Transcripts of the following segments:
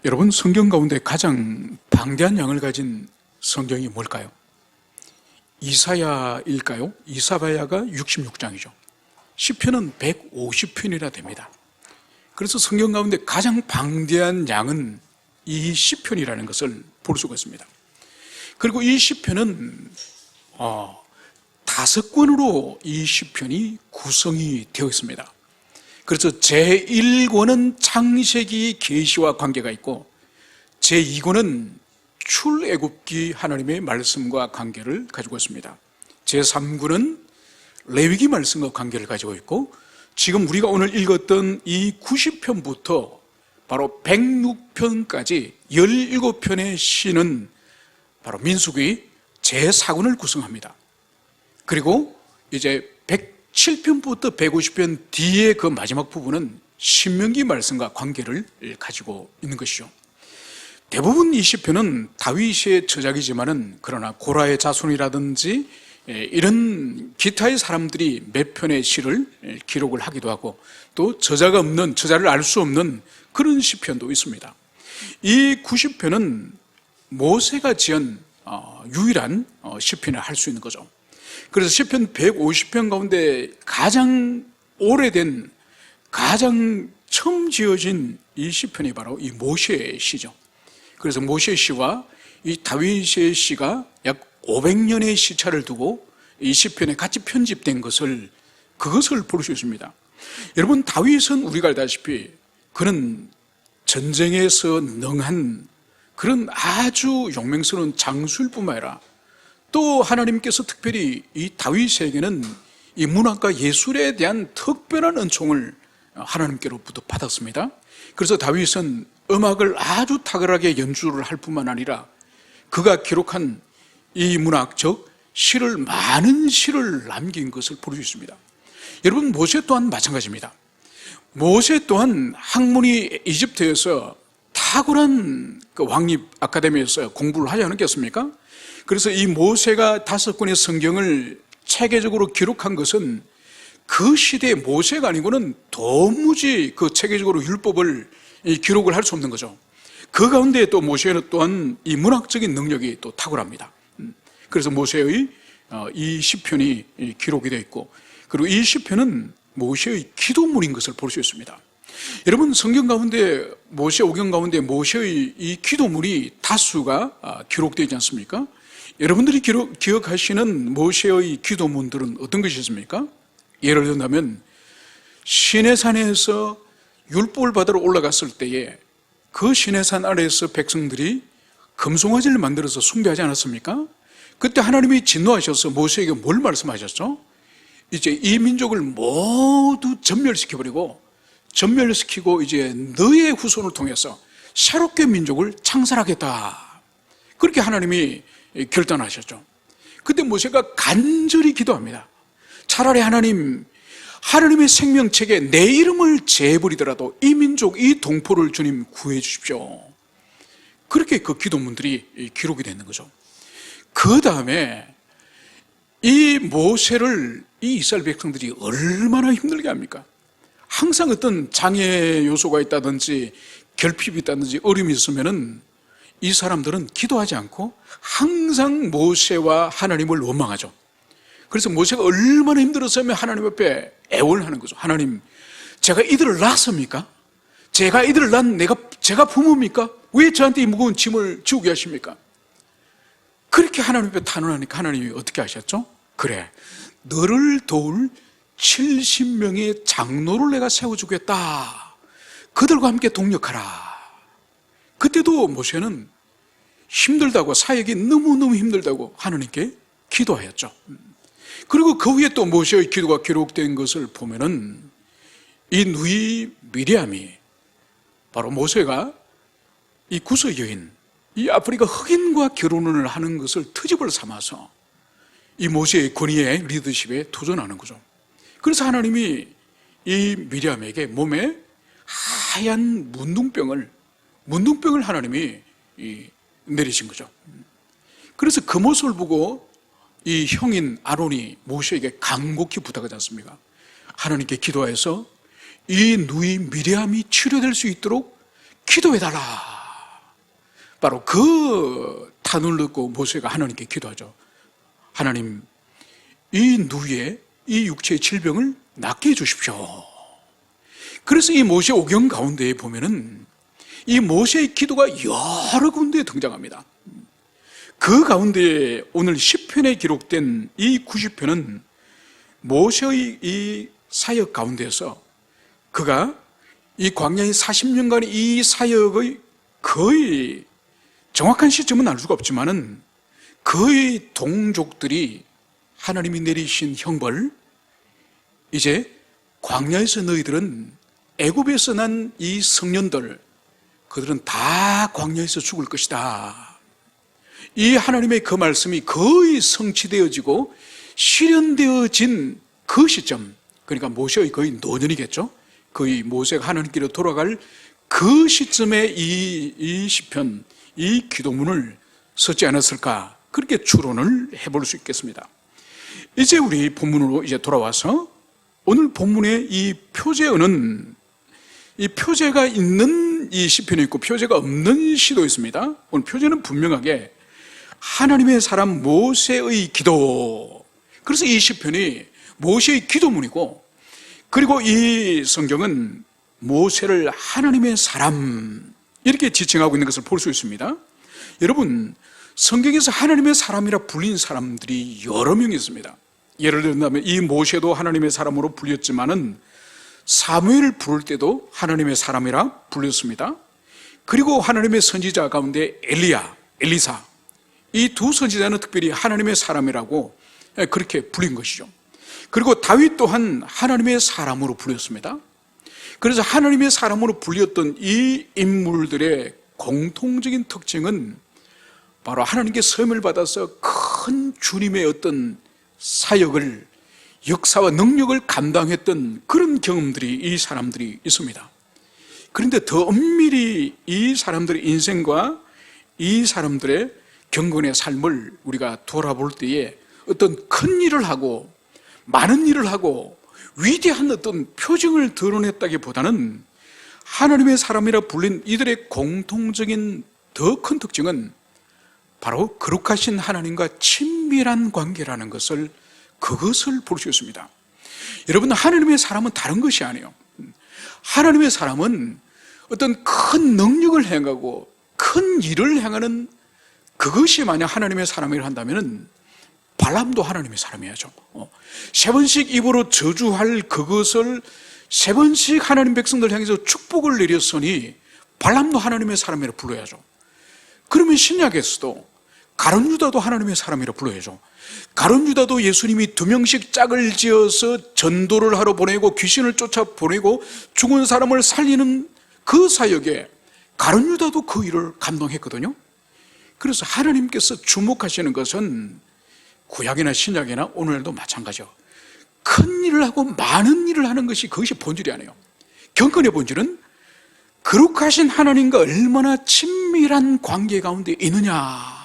여러분, 성경 가운데 가장 방대한 양을 가진 성경이 뭘까요? 이사야일까요? 이사야가 66장이죠. 시편은 150편이나 됩니다. 그래서 성경 가운데 가장 방대한 양은 이 시편이라는 것을 볼 수가 있습니다. 그리고 이 시편은 5권으로 이 시편이 구성이 되어 있습니다. 그래서 제1권은 창세기 계시와 관계가 있고, 제2권은 출애굽기 하나님의 말씀과 관계를 가지고 있습니다. 제3권은 레위기 말씀과 관계를 가지고 있고, 지금 우리가 오늘 읽었던 이 90편부터 바로 106편까지 17편의 시는 바로 민수기 제4권을 구성합니다. 그리고 이제 107편부터 150편 뒤에 그 마지막 부분은 신명기 말씀과 관계를 가지고 있는 것이죠. 대부분 이 시편은 다윗의 저작이지만은 그러나 고라의 자손이라든지 이런 기타의 사람들이 몇 편의 시를 기록을 하기도 하고, 또 저자를 알 수 없는 그런 시편도 있습니다. 이 90편은 모세가 지은 유일한 시편을 할 수 있는 거죠. 그래서 시편 150편 가운데 가장 오래된, 가장 처음 지어진 이 시편이 바로 이 모세의 시죠. 그래서 모세의 시와 이 다윗의 시가 약 500년의 시차를 두고 이 시편에 같이 편집된 그것을 볼 수 있습니다. 여러분, 다윗은 우리가 알다시피 그는 전쟁에서 능한 그런 아주 용맹스러운 장수일 뿐만 아니라, 또 하나님께서 특별히 이 다윗에게는 이 문학과 예술에 대한 특별한 은총을 하나님께로부터 받았습니다. 그래서 다윗은 음악을 아주 탁월하게 연주를 할 뿐만 아니라 그가 기록한 이 문학, 즉 많은 시를 남긴 것을 볼 수 있습니다. 여러분, 모세 또한 마찬가지입니다. 모세 또한 학문이 이집트에서 탁월한 그 왕립 아카데미에서 공부를 하지 않았겠습니까? 그래서 이 모세가 5권의 성경을 체계적으로 기록한 것은 그 시대의 모세가 아니고는 도무지 그 체계적으로 율법을 기록을 할 수 없는 거죠. 그 가운데 또 모세는 또한 이 문학적인 능력이 또 탁월합니다. 그래서 모세의 이 시편이 기록이 되어 있고, 그리고 이 시편은 모세의 기도문인 것을 볼 수 있습니다. 여러분, 성경 가운데 오경 가운데 모세의 이 기도문이 다수가 기록되어 있지 않습니까? 여러분들이 기억하시는 모세의 기도문들은 어떤 것이 있습니까? 예를 들면 시내산에서 율법을 받으러 올라갔을 때에 그 시내산 아래에서 백성들이 금송아지를 만들어서 숭배하지 않았습니까? 그때 하나님이 진노하셔서 모세에게 뭘 말씀하셨죠? 이제 이 민족을 모두 전멸시키고 이제 너의 후손을 통해서 새롭게 민족을 창설하겠다, 그렇게 하나님이 결단하셨죠. 그때 모세가 간절히 기도합니다. 차라리 하나님의 생명책에 내 이름을 제해버리더라도 이 민족, 이 동포를 주님 구해 주십시오. 그렇게 그 기도문들이 기록이 되는 거죠. 그 다음에 이 모세를 이 이스라엘 백성들이 얼마나 힘들게 합니까? 항상 어떤 장애 요소가 있다든지 결핍이 있다든지 어려움이 있으면은 이 사람들은 기도하지 않고 항상 모세와 하나님을 원망하죠. 그래서 모세가 얼마나 힘들었으면 하나님 앞에 애원하는 거죠. 하나님, 제가 이들을 낳았습니까? 제가 부모입니까? 왜 저한테 이 무거운 짐을 지우게 하십니까? 그렇게 하나님 앞에 탄원하니까 하나님이 어떻게 하셨죠? 그래, 너를 도울 70명의 장로를 내가 세워주겠다. 그들과 함께 동력하라. 그때도 모세는 힘들다고, 사역이 너무너무 힘들다고 하나님께 기도하였죠. 그리고 그 위에 또 모세의 기도가 기록된 것을 보면은 이 누이 미리암이, 바로 모세가 이 구스 여인, 이 아프리카 흑인과 결혼을 하는 것을 트집을 삼아서 이 모세의 권위에, 리더십에 도전하는 거죠. 그래서 하나님이 이 미리암에게 몸에 하얀 문둥병을 하나님이 내리신 거죠. 그래서 그 모습을 보고 이 형인 아론이 모세에게 간곡히 부탁하지 않습니까? 하나님께 기도해서 이 누이 미리암이 치료될 수 있도록 기도해달라. 바로 그 탄원을 듣고 모세가 하나님께 기도하죠. 하나님, 이 누이의 이 육체의 질병을 낫게 해주십시오. 그래서 이 모세 오경 가운데에 보면은 이 모세의 기도가 여러 군데에 등장합니다. 그 가운데 오늘 시편에 기록된 이 90편은 모세의 이 사역 가운데서 그가 이 광야의 40년간의 이 사역의 거의 정확한 시점은 알 수가 없지만은 거의 동족들이 하나님이 내리신 형벌, 이제 광야에서 너희들은 애굽에서 난 이 성년들, 그들은 다 광야에서 죽을 것이다. 이 하나님의 그 말씀이 거의 성취되어지고 실현되어진 그 시점, 그러니까 모세의 거의 노년이겠죠. 거의 모세가 하나님께로 돌아갈 그 시점에 이 시편, 이 기도문을 썼지 않았을까, 그렇게 추론을 해볼 수 있겠습니다. 이제 우리 본문으로 이제 돌아와서 오늘 본문의 이 표제어는, 이 표제가 있는 이 시편이 있고 표제가 없는 시도 있습니다. 오늘 표제는 분명하게 하나님의 사람 모세의 기도, 그래서 이 시편이 모세의 기도문이고, 그리고 이 성경은 모세를 하나님의 사람 이렇게 지칭하고 있는 것을 볼 수 있습니다. 여러분, 성경에서 하나님의 사람이라 불린 사람들이 여러 명 있습니다. 예를 들면 이 모세도 하나님의 사람으로 불렸지만은 사무엘을 부를 때도 하나님의 사람이라 불렸습니다. 그리고 하나님의 선지자 가운데 엘리야, 엘리사, 이 두 선지자는 특별히 하나님의 사람이라고 그렇게 불린 것이죠. 그리고 다윗 또한 하나님의 사람으로 불렸습니다. 그래서 하나님의 사람으로 불렸던 이 인물들의 공통적인 특징은 바로 하나님께 선을 받아서 큰 주님의 어떤 사역을, 역사와 능력을 감당했던 그런 경험들이 이 사람들이 있습니다. 그런데 더 엄밀히 이 사람들의 인생과 이 사람들의 경건의 삶을 우리가 돌아볼 때에 어떤 큰 일을 하고 많은 일을 하고 위대한 어떤 표징을 드러냈다기보다는 하나님의 사람이라 불린 이들의 공통적인 더 큰 특징은 바로 거룩하신 하나님과 친밀한 관계라는 것을, 그것을 볼 수 있습니다. 여러분, 하나님의 사람은 다른 것이 아니에요. 하나님의 사람은 어떤 큰 능력을 행하고 큰 일을 행하는, 그것이 만약 하나님의 사람이라 한다면 발람도 하나님의 사람이야죠. 세 번씩 입으로 저주할 그것을 세 번씩 하나님 백성들 향해서 축복을 내렸으니 발람도 하나님의 사람이라 불러야죠. 그러면 신약에서도 가룟 유다도 하나님의 사람이라 불러야죠. 가룟 유다도 예수님이 2명씩 짝을 지어서 전도를 하러 보내고 귀신을 쫓아 보내고 죽은 사람을 살리는 그 사역에 가룟 유다도 그 일을 감당했거든요. 그래서 하나님께서 주목하시는 것은 구약이나 신약이나 오늘도 마찬가지요. 큰 일을 하고 많은 일을 하는 것이, 그것이 본질이 아니에요. 경건의 본질은 거룩하신 하나님과 얼마나 친밀한 관계 가운데 있느냐.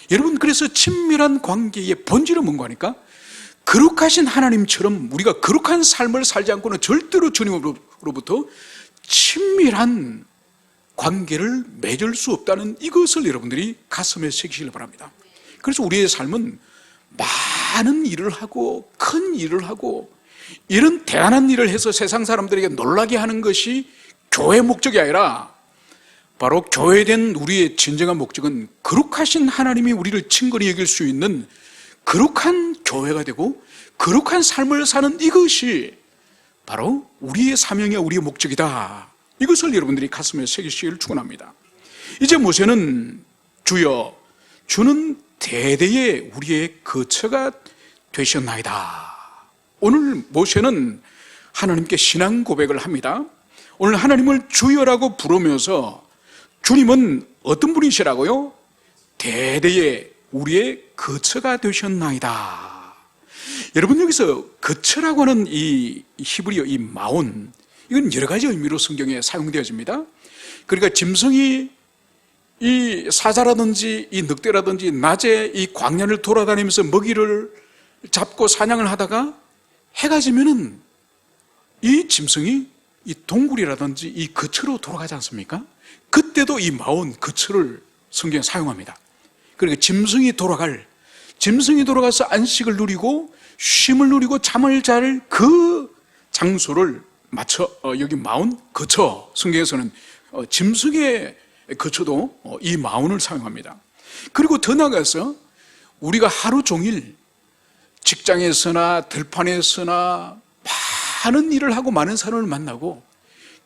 여러분, 그래서 친밀한 관계의 본질은 뭔가 하니까, 거룩하신 하나님처럼 우리가 거룩한 삶을 살지 않고는 절대로 주님으로부터 친밀한 관계를 맺을 수 없다는 이것을 여러분들이 가슴에 새기시길 바랍니다. 그래서 우리의 삶은 많은 일을 하고 큰 일을 하고 이런 대단한 일을 해서 세상 사람들에게 놀라게 하는 것이 교회의 목적이 아니라, 바로 교회된 우리의 진정한 목적은 거룩하신 하나님이 우리를 친근히 여길 수 있는 거룩한 교회가 되고 거룩한 삶을 사는, 이것이 바로 우리의 사명이야, 우리의 목적이다. 이것을 여러분들이 가슴에 새기시기를 축원합니다. 이제 모세는 주여, 주는 대대의 우리의 거처가 되셨나이다. 오늘 모세는 하나님께 신앙 고백을 합니다. 오늘 하나님을 주여라고 부르면서 주님은 어떤 분이시라고요? 대대의 우리의 거처가 되셨나이다. 여러분, 여기서 거처라고 하는 이 히브리어 이 마온, 이건 여러 가지 의미로 성경에 사용되어집니다. 그러니까 짐승이 이 사자라든지 이 늑대라든지 낮에 이 광야를 돌아다니면서 먹이를 잡고 사냥을 하다가 해가 지면은 이 짐승이 이 동굴이라든지 이 거처로 돌아가지 않습니까? 그때도 이 마온 거처를 성경에 사용합니다. 그러니까 짐승이 돌아가서 안식을 누리고 쉼을 누리고 잠을 잘 그 장소를 맞춰 여기 마온 거처, 성경에서는 짐승의 거처도 이 마온을 사용합니다. 그리고 더 나아가서 우리가 하루 종일 직장에서나 들판에서나 많은 일을 하고 많은 사람을 만나고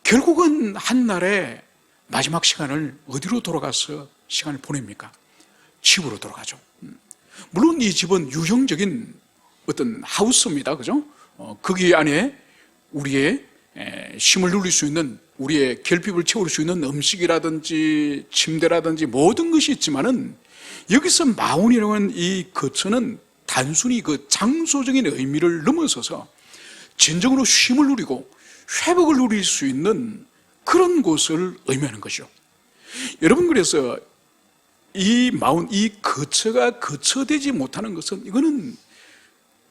결국은 한날의 마지막 시간을 어디로 돌아가서 시간을 보냅니까? 집으로 돌아가죠. 물론 이 집은 유형적인 어떤 하우스입니다. 그죠? 거기 안에 우리의 쉼을 누릴 수 있는, 우리의 결핍을 채울 수 있는 음식이라든지 침대라든지 모든 것이 있지만은 여기서 마온이라고 하는 이 거처는 단순히 그 장소적인 의미를 넘어서서 진정으로 쉼을 누리고 회복을 누릴 수 있는 그런 곳을 의미하는 것이죠. 여러분, 그래서 이 마온, 이 거처가 거처되지 못하는 것은, 이거는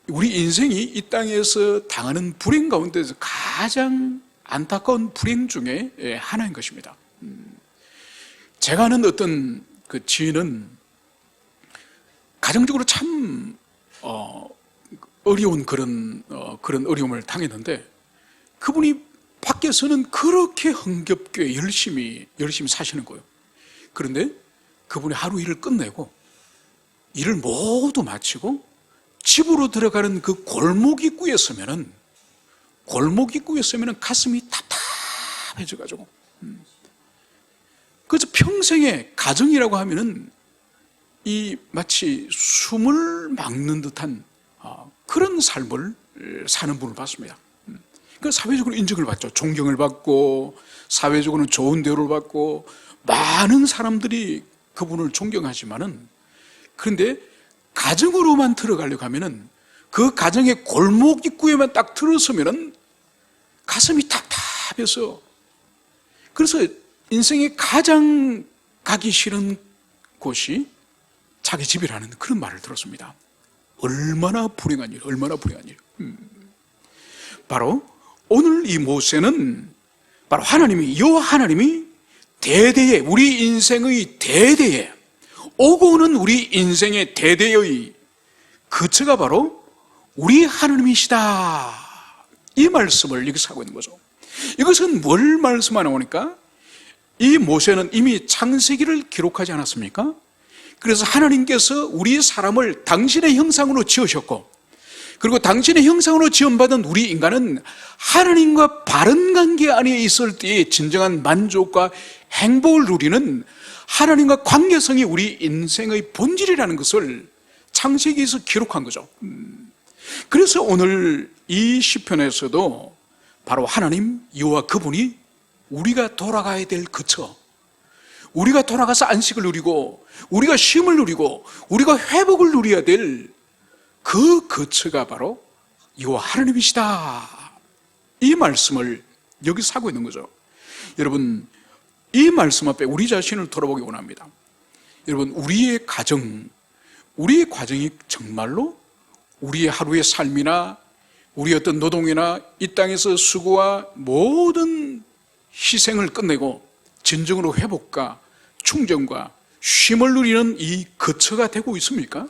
우리 인생이 이 땅에서 당하는 불행 가운데서 가장 안타까운 불행 중에 하나인 것입니다. 제가 아는 어떤 그 지인은 가정적으로 참 어려운 그런 어려움을 당했는데, 그분이 밖에서는 그렇게 흥겹게 열심히 사시는 거예요. 그런데 그분이 하루 일을 끝내고 일을 모두 마치고 집으로 들어가는 그 골목 입구에 서면은 가슴이 답답해져가지고, 그래서 평생의 가정이라고 하면은 이 마치 숨을 막는 듯한 그런 삶을 사는 분을 봤습니다. 그 사회적으로 인정을 받죠. 존경을 받고 사회적으로는 좋은 대우를 받고 많은 사람들이 그분을 존경하지만은, 그런데 가정으로만 들어가려고 하면은 그 가정의 골목 입구에만 딱 들어서면은 가슴이 답답해서, 그래서 인생에 가장 가기 싫은 곳이 자기 집이라는 그런 말을 들었습니다. 얼마나 불행한 일, 얼마나 불행한 일. 바로 오늘 이 모세는 바로 여호와 하나님이 대대에, 우리 인생의 대대에 오고 오는 우리 인생의 대대의 거처가 바로 우리 하나님이시다, 이 말씀을 여기서 하고 있는 거죠. 이것은 뭘 말씀하나 보니까, 이 모세는 이미 창세기를 기록하지 않았습니까? 그래서 하나님께서 우리 사람을 당신의 형상으로 지으셨고, 그리고 당신의 형상으로 지음받은 우리 인간은 하나님과 바른 관계 안에 있을 때의 진정한 만족과 행복을 누리는 하나님과 관계성이 우리 인생의 본질이라는 것을 창세기에서 기록한 거죠. 그래서 오늘 이 시편에서도 바로 하나님 여호와, 그분이 우리가 돌아가야 될 거처, 우리가 돌아가서 안식을 누리고 우리가 쉼을 누리고 우리가 회복을 누려야 될 그 거처가 바로 여호와 하나님이시다, 이 말씀을 여기서 하고 있는 거죠. 여러분, 이 말씀 앞에 우리 자신을 돌아보기 원합니다. 여러분, 우리의 과정이 정말로 우리의 하루의 삶이나 우리의 어떤 노동이나 이 땅에서 수고와 모든 희생을 끝내고 진정으로 회복과 충전과 쉼을 누리는 이 거처가 되고 있습니까?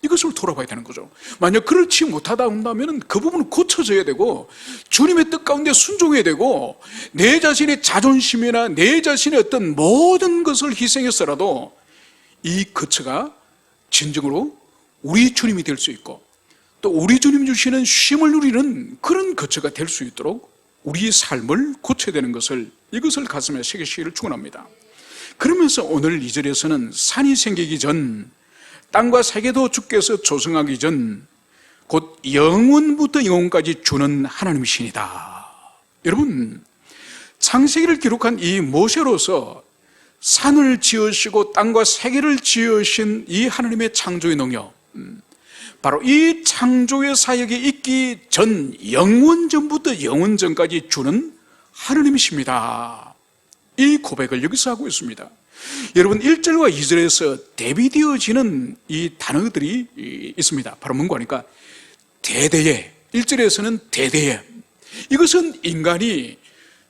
이것을 돌아봐야 되는 거죠. 만약 그렇지 못하다 한다면 그 부분은 고쳐져야 되고, 주님의 뜻 가운데 순종해야 되고, 내 자신의 자존심이나 내 자신의 어떤 모든 것을 희생해서라도 이 거처가 진정으로 우리 주님이 될 수 있고, 또 우리 주님 주시는 쉼을 누리는 그런 거처가 될 수 있도록 우리의 삶을 고쳐야 되는 것을, 이것을 가슴에 새기시기를 축원합니다. 그러면서 오늘 2절에서는 산이 생기기 전, 땅과 세계도 주께서 조성하기 전 곧 영원부터 영원까지 주는 하나님이시니다. 여러분, 창세기를 기록한 이 모세로서 산을 지으시고 땅과 세계를 지으신 이 하나님의 창조의 능력, 바로 이 창조의 사역에 있기 전, 영원 전부터 영원 전까지 주는 하나님이십니다. 이 고백을 여기서 하고 있습니다. 여러분, 1절과 2절에서 대비되어지는 이 단어들이 있습니다. 바로 뭔가 하니까, 대대에, 1절에서는 대대에, 이것은 인간이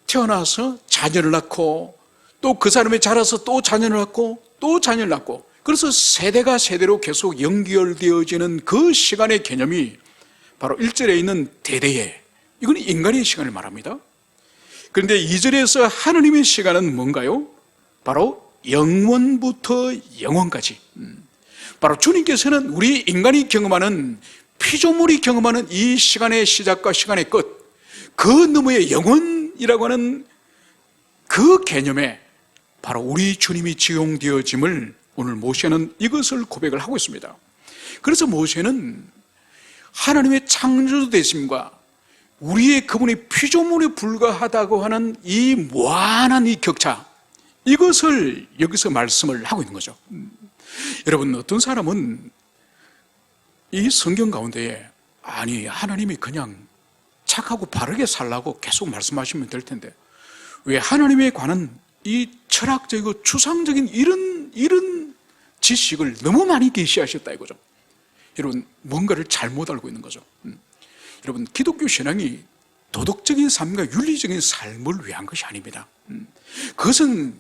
태어나서 자녀를 낳고 또 그 사람이 자라서 또 자녀를 낳고 또 자녀를 낳고, 그래서 세대가 세대로 계속 연결되어지는 그 시간의 개념이 바로 1절에 있는 대대에, 이건 인간의 시간을 말합니다. 그런데 2절에서 하느님의 시간은 뭔가요? 바로 영원부터 영원까지, 바로 주님께서는 우리 인간이 경험하는, 피조물이 경험하는 이 시간의 시작과 시간의 끝, 그 너머의 영원이라고 하는 그 개념에 바로 우리 주님이 지용되어짐을 오늘 모세는 이것을 고백을 하고 있습니다. 그래서 모세는 하나님의 창조되심과 우리의 그분의 피조물에 불과하다고 하는 이 무한한 이 격차, 이것을 여기서 말씀을 하고 있는 거죠. 여러분, 어떤 사람은 이 성경 가운데에 아니 하나님이 그냥 착하고 바르게 살라고 계속 말씀하시면 될 텐데 왜 하나님에 관한 이 철학적이고 추상적인 이런 지식을 너무 많이 계시하셨다 이거죠. 여러분, 뭔가를 잘못 알고 있는 거죠. 여러분, 기독교 신앙이 도덕적인 삶과 윤리적인 삶을 위한 것이 아닙니다. 그것은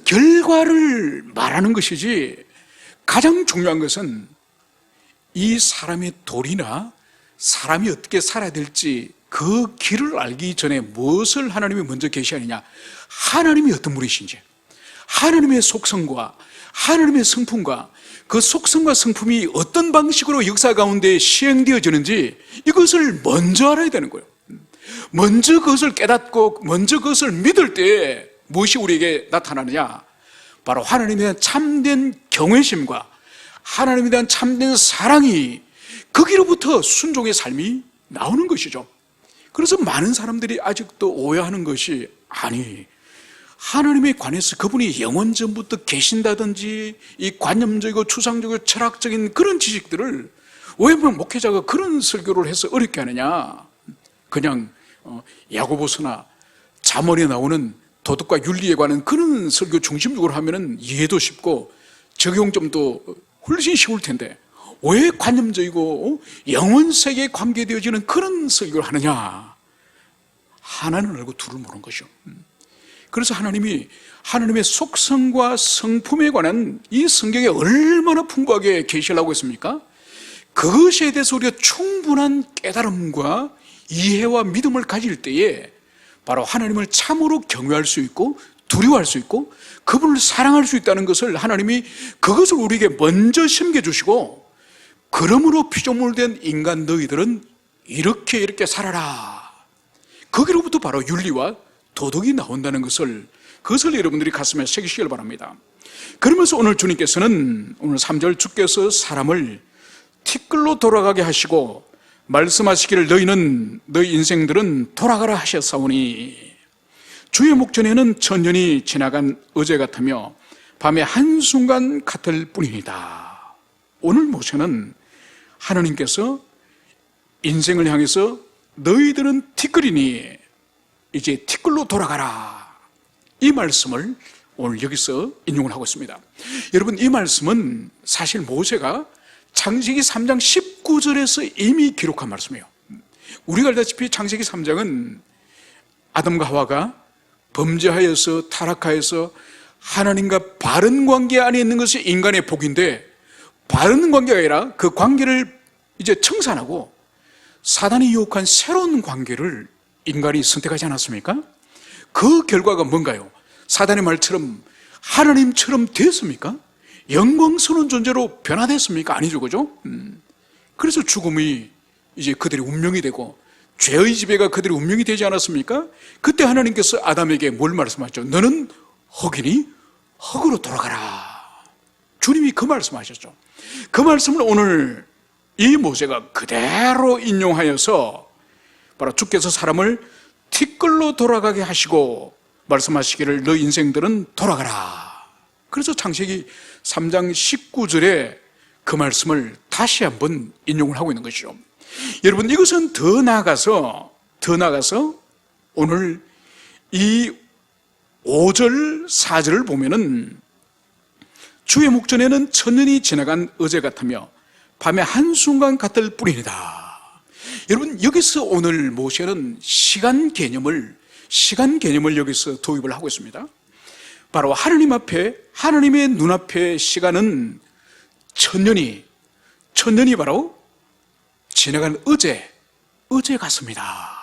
결과를 말하는 것이지, 가장 중요한 것은 이 사람의 도리나 사람이 어떻게 살아야 될지 그 길을 알기 전에 무엇을 하나님이 먼저 계시하느냐, 하나님이 어떤 분이신지, 하나님의 속성과 하나님의 성품과 그 속성과 성품이 어떤 방식으로 역사 가운데 시행되어지는지 이것을 먼저 알아야 되는 거예요. 먼저 그것을 깨닫고 먼저 그것을 믿을 때 무엇이 우리에게 나타나느냐, 바로 하나님에 대한 참된 경외심과 하나님에 대한 참된 사랑이, 거기로부터 순종의 삶이 나오는 것이죠. 그래서 많은 사람들이 아직도 오해하는 것이, 아니 하나님에 관해서 그분이 영원 전부터 계신다든지 이 관념적이고 추상적이고 철학적인 그런 지식들을 왜 목회자가 그런 설교를 해서 어렵게 하느냐, 그냥 야고보서나 잠언에 나오는 도덕과 윤리에 관한 그런 설교 중심적으로 하면은 이해도 쉽고 적용점도 훨씬 쉬울 텐데 왜 관념적이고 영원 세계에 관계되어지는 그런 설교를 하느냐, 하나는 알고 둘을 모르는 것이죠. 그래서 하나님의 속성과 성품에 관한 이 성경에 얼마나 풍부하게 계시를 하고 있습니까? 그것에 대해서 우리가 충분한 깨달음과 이해와 믿음을 가질 때에 바로 하나님을 참으로 경외할 수 있고 두려워할 수 있고 그분을 사랑할 수 있다는 것을, 하나님이 그것을 우리에게 먼저 심겨주시고, 그러므로 피조물된 인간 너희들은 이렇게 살아라, 거기로부터 바로 윤리와 도덕이 나온다는 것을, 그것을 여러분들이 가슴에 새기시길 바랍니다. 그러면서 오늘 주님께서는, 오늘 3절 주께서 사람을 티끌로 돌아가게 하시고 말씀하시기를 너희 인생들은 돌아가라 하셨사오니, 주의 목전에는 천년이 지나간 어제 같으며 밤의 한순간 같을 뿐이니다. 오늘 모세는 하나님께서 인생을 향해서 너희들은 티끌이니 이제 티끌로 돌아가라, 이 말씀을 오늘 여기서 인용을 하고 있습니다. 여러분, 이 말씀은 사실 모세가 창세기 3장 19절에서 이미 기록한 말씀이에요. 우리가 알다시피 창세기 3장은 아담과 하와가 범죄하여서 타락하여서 하나님과 바른 관계 안에 있는 것이 인간의 복인데, 바른 관계가 아니라 그 관계를 이제 청산하고 사단이 유혹한 새로운 관계를 인간이 선택하지 않았습니까? 그 결과가 뭔가요? 사단의 말처럼 하나님처럼 됐습니까? 영광스러운 존재로 변화됐습니까? 아니죠, 그죠? 그래서 죽음이 이제 그들의 운명이 되고 죄의 지배가 그들의 운명이 되지 않았습니까? 그때 하나님께서 아담에게 뭘 말씀하셨죠? 너는 흙이니 흙으로 돌아가라. 주님이 그 말씀하셨죠. 그 말씀을 오늘 이 모세가 그대로 인용하여서 바로 주께서 사람을 티끌로 돌아가게 하시고 말씀하시기를 너 인생들은 돌아가라. 그래서 창세기 3장 19절에 그 말씀을 다시 한번 인용을 하고 있는 것이죠. 여러분, 이것은 더 나아가서 오늘 이 5절 4절을 보면은 주의 목전에는 천년이 지나간 어제 같으며 밤의 한순간 같을 뿐이다. 여러분, 여기서 오늘 모세는 시간 개념을 시간 개념을 여기서 도입을 하고 있습니다. 바로 하나님 앞에, 하나님의 눈앞에 시간은 천년이 바로 지나간 어제 같습니다.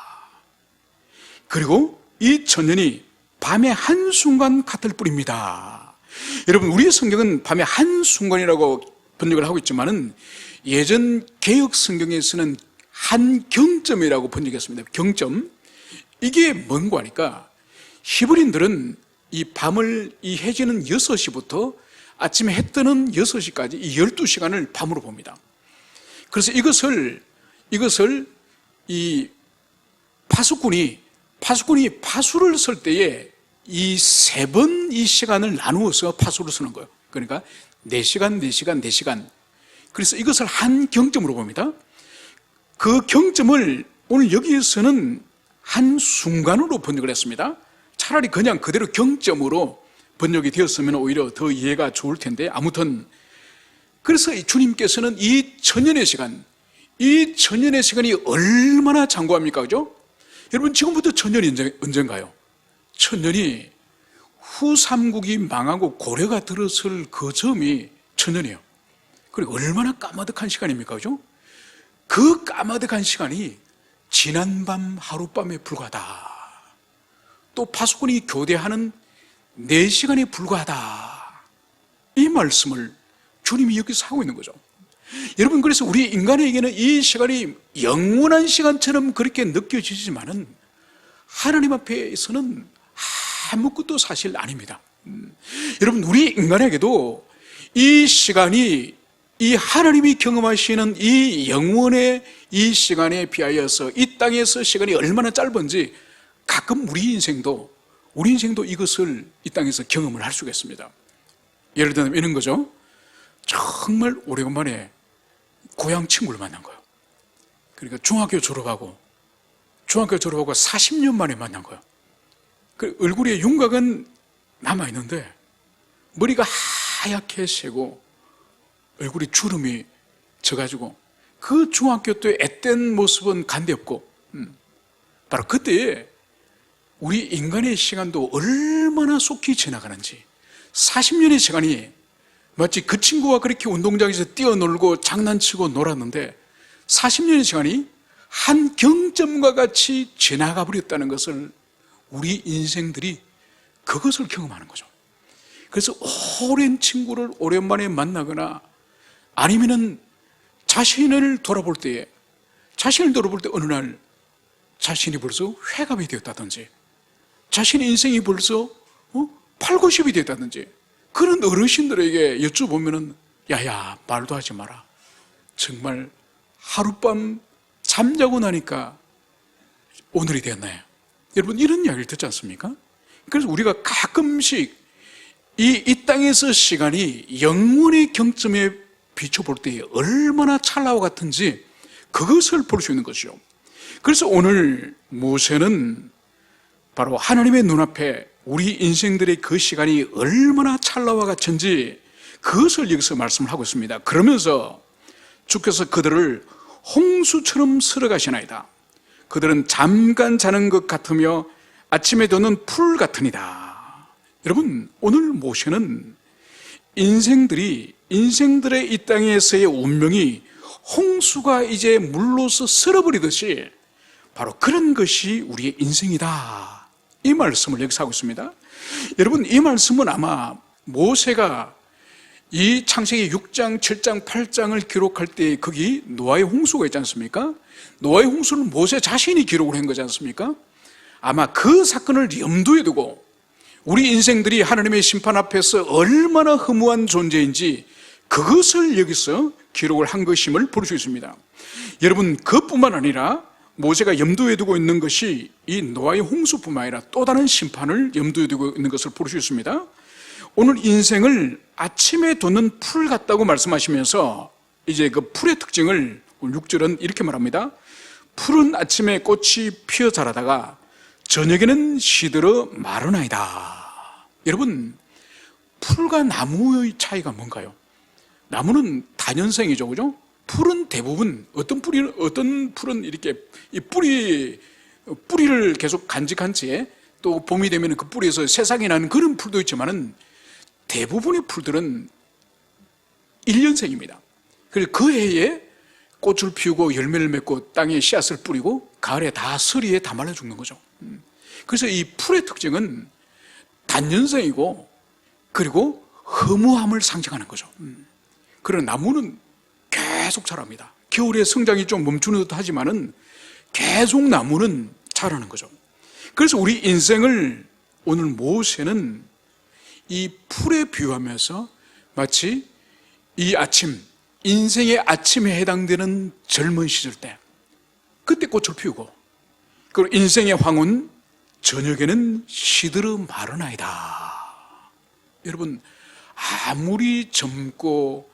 그리고 이 천년이 밤의 한순간 같을 뿐입니다. 여러분, 우리의 성경은 밤의 한순간이라고 번역을 하고 있지만은 예전 개역 성경에서는 한 경점이라고 번역했습니다. 경점. 이게 뭔가 하니까 히브리인들은 이 밤을, 이 해지는 6시부터 아침에 해 뜨는 6시까지 이 12시간을 밤으로 봅니다. 그래서 이것을 이 파수꾼이 파수를 쓸 때에 이 3번 이 시간을 나누어서 파수를 쓰는 거예요. 그러니까 4시간. 그래서 이것을 한 경점으로 봅니다. 그 경점을 오늘 여기에서는 한 순간으로 번역을 했습니다. 차라리 그냥 그대로 경점으로 번역이 되었으면 오히려 더 이해가 좋을 텐데, 아무튼 그래서 주님께서는 이 천년의 시간이 얼마나 장구합니까? 그죠? 여러분, 지금부터 천년이 언젠가요? 천년이 후삼국이 망하고 고려가 들어설 그 점이 천년이에요. 그리고 얼마나 까마득한 시간입니까? 그죠? 그 까마득한 시간이 지난밤 하룻밤에 불과하다. 또 파수꾼이 교대하는 4시간에 불과하다. 이 말씀을 주님이 여기서 하고 있는 거죠. 여러분, 그래서 우리 인간에게는 이 시간이 영원한 시간처럼 그렇게 느껴지지만은 하나님 앞에서는 아무것도 사실 아닙니다. 여러분, 우리 인간에게도 이 시간이, 이 하나님이 경험하시는 이 영원의 이 시간에 비하여서 이 땅에서 시간이 얼마나 짧은지 가끔 우리 인생도 이것을 이 땅에서 경험을 할 수가 있습니다. 예를 들면 이런 거죠. 정말 오래간만에 고향 친구를 만난 거예요. 그러니까 중학교 졸업하고 40년 만에 만난 거예요. 그 얼굴에 윤곽은 남아있는데 머리가 하얗게 새고 얼굴에 주름이 져가지고 그 중학교 때 앳된 모습은 간데없고, 바로 그때 우리 인간의 시간도 얼마나 속히 지나가는지, 40년의 시간이 마치 그 친구와 그렇게 운동장에서 뛰어놀고 장난치고 놀았는데 40년의 시간이 한 경점과 같이 지나가 버렸다는 것을 우리 인생들이 그것을 경험하는 거죠. 그래서 오랜 친구를 오랜만에 만나거나 아니면은 자신을 돌아볼 때 어느 날 자신이 벌써 회갑이 되었다든지 자신의 인생이 벌써 8, 90이 되었다든지 그런 어르신들에게 여쭤보면은 야야, 말도 하지 마라. 정말 하룻밤 잠자고 나니까 오늘이 되었나요? 여러분, 이런 이야기를 듣지 않습니까? 그래서 우리가 가끔씩 이 땅에서 시간이 영원의 경점에 비춰볼 때 얼마나 찰나와 같은지 그것을 볼 수 있는 것이죠. 그래서 오늘 모세는 바로 하나님의 눈앞에 우리 인생들의 그 시간이 얼마나 찰나와 같은지 그것을 여기서 말씀을 하고 있습니다. 그러면서 주께서 그들을 홍수처럼 쓸어가시나이다. 그들은 잠깐 자는 것 같으며 아침에 도는 풀 같으니라. 여러분, 오늘 모세는 인생들의 이 땅에서의 운명이 홍수가 이제 물로서 쓸어버리듯이 바로 그런 것이 우리의 인생이다. 이 말씀을 여기서 하고 있습니다. 여러분, 이 말씀은 아마 모세가 이 창세기 6장, 7장, 8장을 기록할 때 거기 노아의 홍수가 있지 않습니까? 노아의 홍수는 모세 자신이 기록을 한 거지 않습니까? 아마 그 사건을 염두에 두고 우리 인생들이 하나님의 심판 앞에서 얼마나 허무한 존재인지 그것을 여기서 기록을 한 것임을 볼 수 있습니다. 여러분, 그뿐만 아니라 모세가 염두에 두고 있는 것이 이 노아의 홍수뿐만 아니라 또 다른 심판을 염두에 두고 있는 것을 볼 수 있습니다. 오늘 인생을 아침에 돋는 풀 같다고 말씀하시면서 이제 그 풀의 특징을 6절은 이렇게 말합니다. 풀은 아침에 꽃이 피어 자라다가 저녁에는 시들어 마르나이다. 여러분, 풀과 나무의 차이가 뭔가요? 나무는 다년생이죠, 그죠? 풀은 대부분 어떤 풀은 이렇게 이 뿌리 뿌리를 계속 간직한 채 또 봄이 되면 그 뿌리에서 새싹이 나는 그런 풀도 있지만은 대부분의 풀들은 1년생입니다. 그래서 그 해에 꽃을 피우고 열매를 맺고 땅에 씨앗을 뿌리고 가을에 다 서리에 다 말라 죽는 거죠. 그래서 이 풀의 특징은 단년생이고 그리고 허무함을 상징하는 거죠. 그런 나무는 계속 자랍니다. 겨울에 성장이 좀 멈추는 듯 하지만은 계속 나무는 자라는 거죠. 그래서 우리 인생을 오늘 모세는 이 풀에 비유하면서 마치 이 아침, 인생의 아침에 해당되는 젊은 시절 때 그때 꽃을 피우고 그리고 인생의 황혼 저녁에는 시들어 마르나이다. 여러분, 아무리 젊고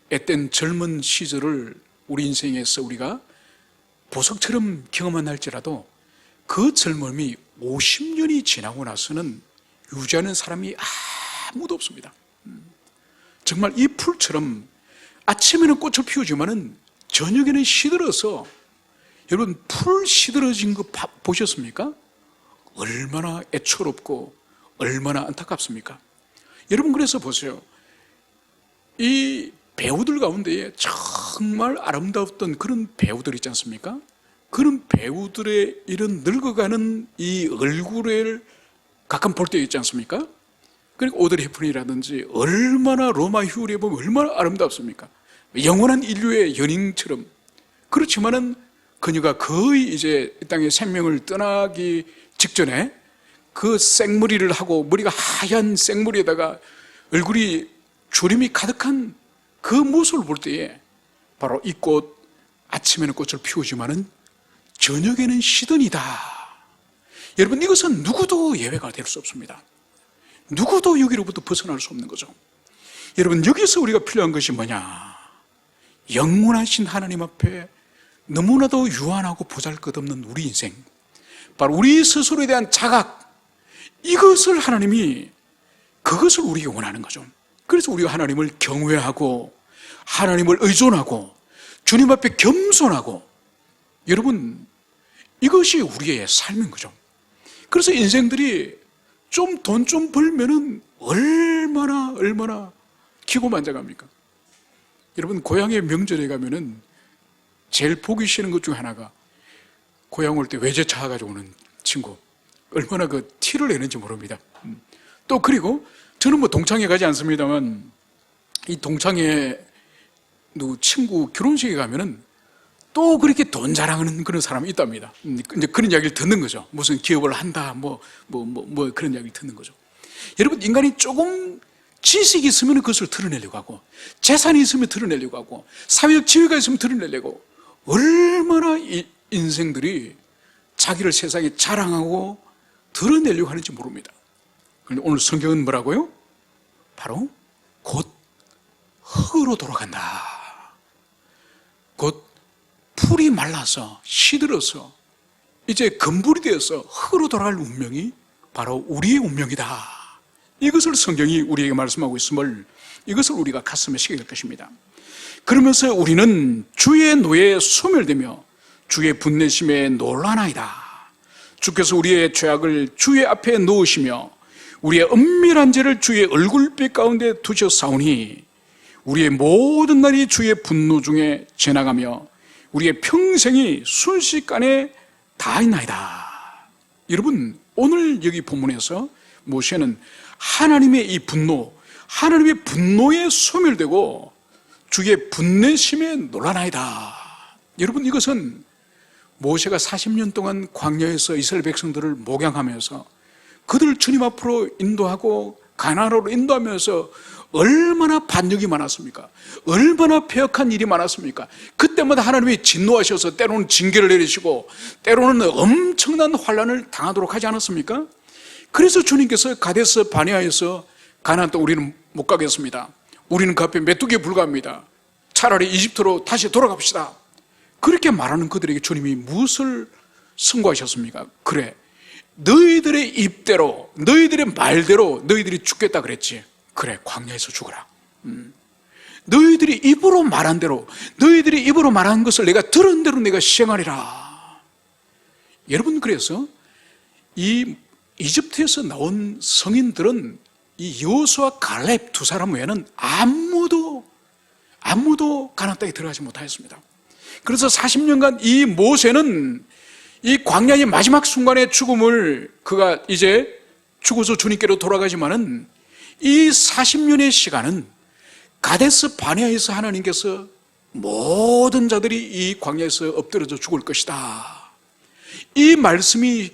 앳된 젊은 시절을 우리 인생에서 우리가 보석처럼 경험한 할지라도 그 젊음이 50년이 지나고 나서는 유지하는 사람이 아무도 없습니다. 정말 이 풀처럼 아침에는 꽃을 피우지만은 저녁에는 시들어서, 여러분 풀 시들어진 거 보셨습니까? 얼마나 애처롭고 얼마나 안타깝습니까? 여러분 그래서 보세요. 이 배우들 가운데에 정말 아름다웠던 그런 배우들 있지 않습니까? 그런 배우들의 이런 늙어가는 이 얼굴을 가끔 볼 때 있지 않습니까? 그리고 오드리 헵번이라든지 얼마나 로마 휴일에 보면 얼마나 아름답습니까? 영원한 인류의 연인처럼. 그렇지만은 그녀가 거의 이제 이 땅의 생명을 떠나기 직전에 그 생머리를 하고 머리가 하얀 생머리에다가 얼굴이 주름이 가득한 그 모습을 볼 때에 바로 이 꽃, 아침에는 꽃을 피우지만은 저녁에는 시든이다. 여러분 이것은 누구도 예외가 될 수 없습니다. 누구도 여기로부터 벗어날 수 없는 거죠. 여러분 여기서 우리가 필요한 것이 뭐냐? 영원하신 하나님 앞에 너무나도 유한하고 보잘것없는 우리 인생, 바로 우리 스스로에 대한 자각, 이것을 하나님이 그것을 우리에게 원하는 거죠. 그래서 우리가 하나님을 경외하고 하나님을 의존하고 주님 앞에 겸손하고, 여러분 이것이 우리의 삶인 거죠. 그래서 인생들이 좀 돈 좀 벌면은 얼마나 기고만장합니까? 여러분 고향의 명절에 가면은 제일 보기 싫은 것 중에 하나가 고향 올 때 외제차 가지고 오는 친구, 얼마나 그 티를 내는지 모릅니다. 또 그리고 저는 뭐 동창회 가지 않습니다만 이 동창회 누구 친구 결혼식에 가면은 또 그렇게 돈 자랑하는 그런 사람이 있답니다. 이제 그런 이야기를 듣는 거죠. 무슨 기업을 한다, 뭐 그런 이야기를 듣는 거죠. 여러분, 인간이 조금 지식이 있으면 그것을 드러내려고 하고, 재산이 있으면 드러내려고 하고, 사회적 지위가 있으면 드러내려고, 얼마나 이 인생들이 자기를 세상에 자랑하고 드러내려고 하는지 모릅니다. 그런데 오늘 성경은 뭐라고요? 바로 곧 흙으로 돌아간다. 곧 풀이 말라서 시들어서 이제 금불이 되어서 흙으로 돌아갈 운명이 바로 우리의 운명이다. 이것을 성경이 우리에게 말씀하고 있음을, 이것을 우리가 가슴에 새겨야 될 것입니다. 그러면서 우리는 주의 노예에 소멸되며 주의 분내심에 놀라나이다. 주께서 우리의 죄악을 주의 앞에 놓으시며 우리의 은밀한 죄를 주의 얼굴빛 가운데 두셨사오니 우리의 모든 날이 주의 분노 중에 지나가며 우리의 평생이 순식간에 다했나이다. 여러분, 오늘 여기 본문에서 모세는 하나님의 이 분노, 하나님의 분노에 소멸되고 주의 분내심에 놀라나이다. 여러분, 이것은 모세가 40년 동안 광야에서 이스라엘 백성들을 목양하면서 그들을 주님 앞으로 인도하고 가나안으로 인도하면서 얼마나 반역이 많았습니까? 얼마나 폐역한 일이 많았습니까? 그때마다 하나님이 진노하셔서 때로는 징계를 내리시고 때로는 엄청난 환난을 당하도록 하지 않았습니까? 그래서 주님께서 가데스 바네아에서 가나안 땅 우리는 못 가겠습니다. 우리는 그 앞에 메뚜기에 불과합니다. 차라리 이집트로 다시 돌아갑시다. 그렇게 말하는 그들에게 주님이 무엇을 선고하셨습니까? 그래, 너희들의 입대로, 너희들의 말대로 너희들이 죽겠다 그랬지. 그래, 광야에서 죽어라. 너희들이 입으로 말한 대로, 너희들이 입으로 말한 것을 내가 들은 대로 내가 시행하리라. 여러분, 그래서 이 이집트에서 나온 성인들은 이 여호수아 갈렙 두 사람 외에는 아무도 가나안 땅에 들어가지 못하였습니다. 그래서 40년간 이 모세는 이 광야의 마지막 순간의 죽음을 그가 이제 죽어서 주님께로 돌아가지만은 이 40년의 시간은 가데스 바네아에서 하나님께서 모든 자들이 이 광야에서 엎드려져 죽을 것이다, 이 말씀이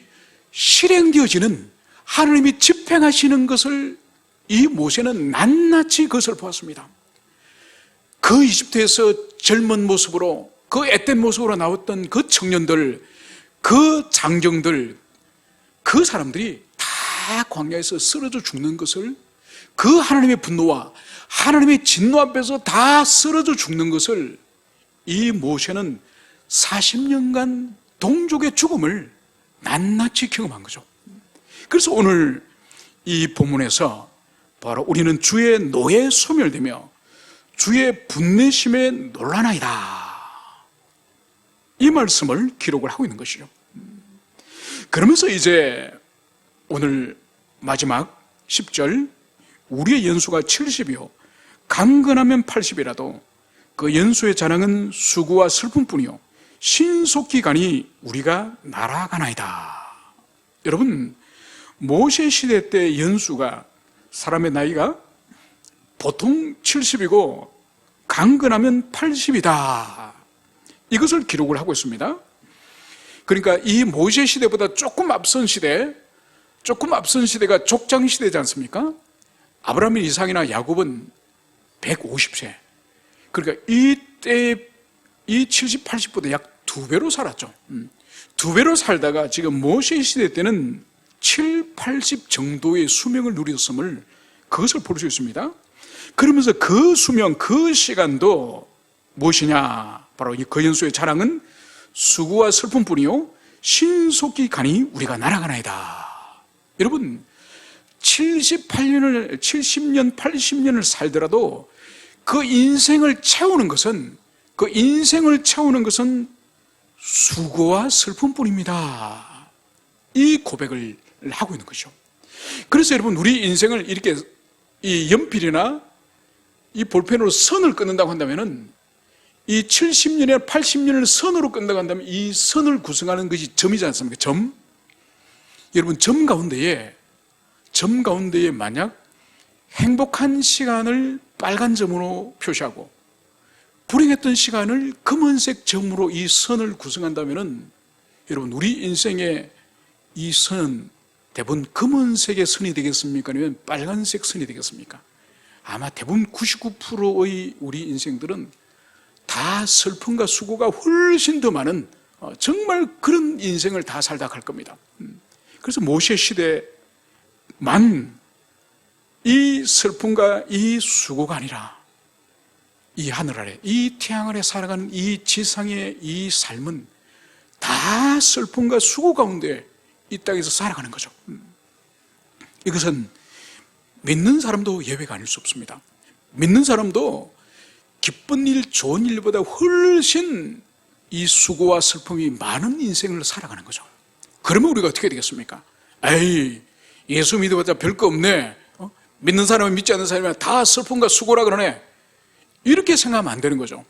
실행되어지는, 하나님이 집행하시는 것을 이 모세는 낱낱이 그것을 보았습니다. 그 이집트에서 젊은 모습으로, 그 앳된 모습으로 나왔던 그 청년들, 그 장정들, 그 사람들이 다 광야에서 쓰러져 죽는 것을, 그 하나님의 분노와 하나님의 진노 앞에서 다 쓰러져 죽는 것을 이 모세는 40년간 동족의 죽음을 낱낱이 경험한 거죠. 그래서 오늘 이 본문에서 바로 우리는 주의 노에 소멸되며 주의 분내심에 놀라나이다, 이 말씀을 기록을 하고 있는 것이죠. 그러면서 이제 오늘 마지막 10절, 우리의 연수가 70이요 강건하면 80이라도 그 연수의 자랑은 수고와 슬픔뿐이요 신속히 가니 우리가 날아가나이다. 여러분, 모세 시대 때 연수가, 사람의 나이가 보통 70이고 강건하면 80이다, 이것을 기록을 하고 있습니다. 그러니까 이 모세 시대보다 조금 앞선 시대가 족장 시대지 않습니까? 아브라함, 이삭이나 야곱은 150세. 그러니까 이때 이 70, 80보다 약 2배로 살았죠. 2배로 살다가 지금 모세 시대 때는 7, 80 정도의 수명을 누렸음을, 그것을 볼 수 있습니다. 그러면서 그 수명, 그 시간도 무엇이냐? 바로 이 그 연수의 자랑은 수고와 슬픔뿐이요 신속히 가니 우리가 날아가나이다. 여러분, 70년, 80년을 살더라도 그 인생을 채우는 것은 수고와 슬픔뿐입니다, 이 고백을 하고 있는 것이죠. 그래서 여러분, 우리 인생을 이렇게 이 연필이나 이 볼펜으로 선을 끊는다고 한다면은, 이 70년이나 80년을 선으로 끊는다고 한다면 이 선을 구성하는 것이 점이지 않습니까? 점. 여러분, 점 가운데에 만약 행복한 시간을 빨간 점으로 표시하고 불행했던 시간을 검은색 점으로 이 선을 구성한다면은, 여러분, 우리 인생의 이 선은 대부분 검은색의 선이 되겠습니까? 아니면 빨간색 선이 되겠습니까? 아마 대부분 99%의 우리 인생들은 다 슬픔과 수고가 훨씬 더 많은, 정말 그런 인생을 다 살다 갈 겁니다. 그래서 모세 시대만 이 슬픔과 이 수고가 아니라 이 하늘 아래, 이 태양 아래 살아가는 이 지상의 이 삶은 다 슬픔과 수고 가운데 이 땅에서 살아가는 거죠. 이것은 믿는 사람도 예외가 아닐 수 없습니다. 믿는 사람도 기쁜 일, 좋은 일보다 훨씬 이 수고와 슬픔이 많은 인생을 살아가는 거죠. 그러면 우리가 어떻게 되겠습니까? 에이, 예수 믿어봤자 별거 없네, 믿는 사람은 믿지 않는 사람이 다 슬픔과 수고라 그러네, 이렇게 생각하면 안 되는 거죠.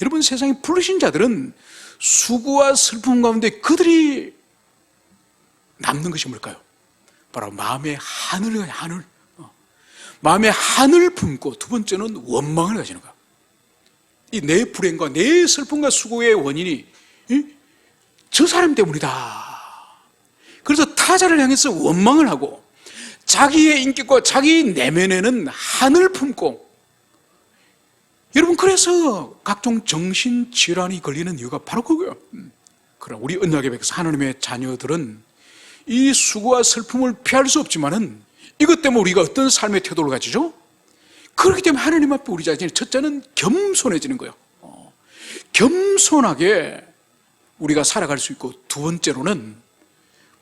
여러분, 세상에 부르신 자들은 수고와 슬픔 가운데 그들이 남는 것이 뭘까요? 바로 마음의 하늘을, 마음의 한을 품고, 두 번째는 원망을 가지는 거야. 이 내 불행과 내 슬픔과 수고의 원인이 저 사람 때문이다. 그래서 타자를 향해서 원망을 하고 자기의 인격과 자기 내면에는 한을 품고, 여러분, 그래서 각종 정신질환이 걸리는 이유가 바로 그거예요. 그럼 우리 언약의 백성 하나님의 자녀들은 이 수고와 슬픔을 피할 수 없지만은 이것 때문에 우리가 어떤 삶의 태도를 가지죠? 그렇기 때문에 하나님 앞에 우리 자신이, 첫째는 겸손해지는 거예요. 겸손하게 우리가 살아갈 수 있고, 두 번째로는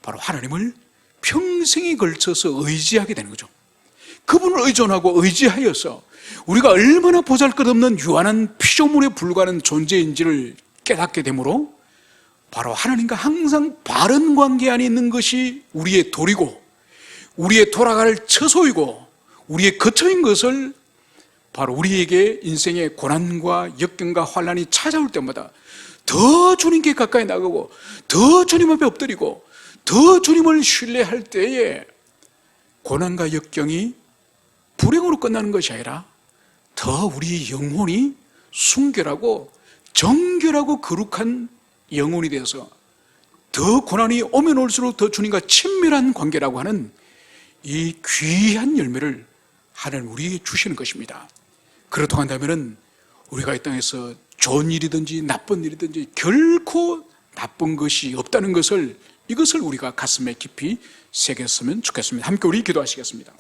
바로 하나님을 평생에 걸쳐서 의지하게 되는 거죠. 그분을 의존하고 의지하여서 우리가 얼마나 보잘것없는 유한한 피조물에 불과한 존재인지를 깨닫게 되므로 바로 하나님과 항상 바른 관계 안에 있는 것이 우리의 도리고 우리의 돌아갈 처소이고 우리의 거처인 것을 바로 우리에게 인생의 고난과 역경과 환난이 찾아올 때마다 더 주님께 가까이 나가고 더 주님 앞에 엎드리고 더 주님을 신뢰할 때에 고난과 역경이 불행으로 끝나는 것이 아니라 더 우리 영혼이 순결하고 정결하고 거룩한 영혼이 되어서 더 고난이 오면 올수록 더 주님과 친밀한 관계라고 하는 이 귀한 열매를 하나님 우리에게 주시는 것입니다. 그렇다고 한다면 우리가 이 땅에서 좋은 일이든지 나쁜 일이든지 결코 나쁜 것이 없다는 것을 이것을 우리가 가슴에 깊이 새겼으면 좋겠습니다. 함께 우리 기도하시겠습니다.